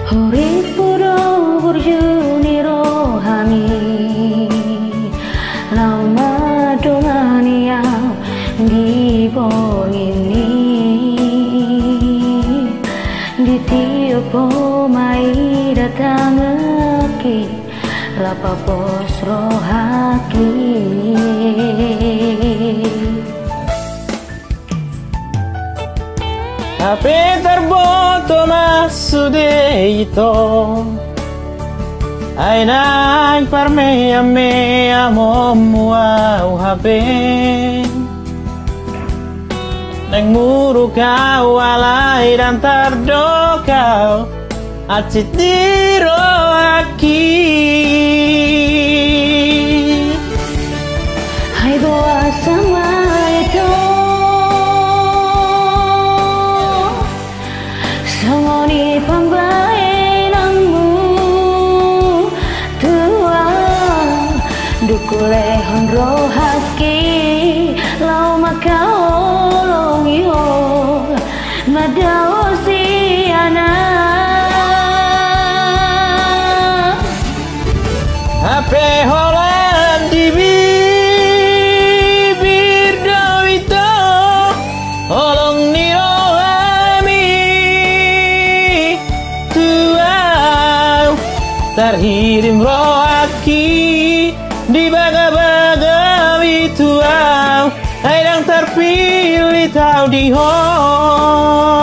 Urip puro burjuni rohani lama dongani yang di ini di tiap pomai datang lagi lapa pos rohaki. Tapi terboto masudito ay nagparmea-mea mo muaw hapin nagmuro ka walay dan tardokaw at sitiro aki Hai bawa sama itu Sangoni pambaenangmu tua dukulehon rohaki lau makaolongi ho madao si anak Hape holan di bibir dawito holong ni terhirim rohaki di baga-baga bituau ay yang terpilih tau di hong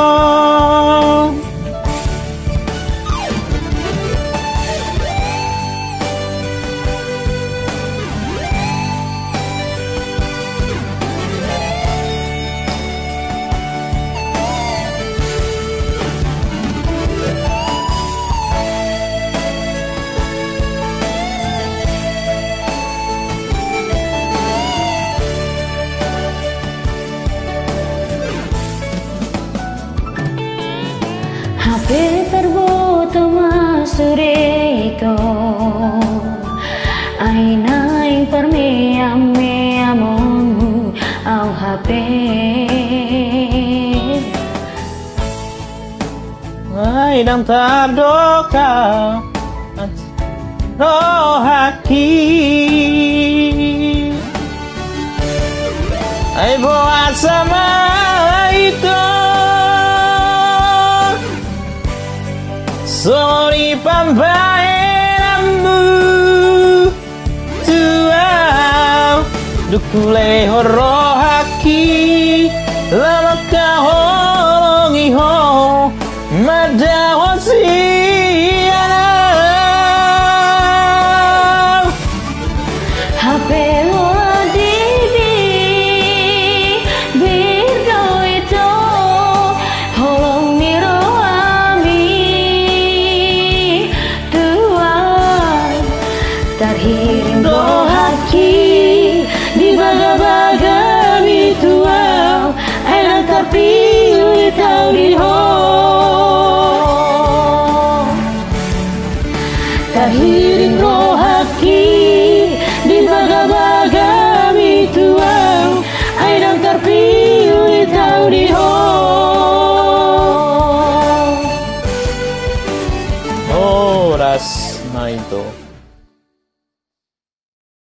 Hape terboto masurito ay naing parmea-mea mo au hape ay nang tardoka at rohaki ay buat sama itu Sorry pambaenammu tuau dukule horohaki lama kahongi ho madawasi hape dibi birdo itu holong niro terhirim rohaki di baga-baga bituau enak terpilih tau di hong terhirim rohaki di baga-baga bituau enak terpilih tau di hong oras na ito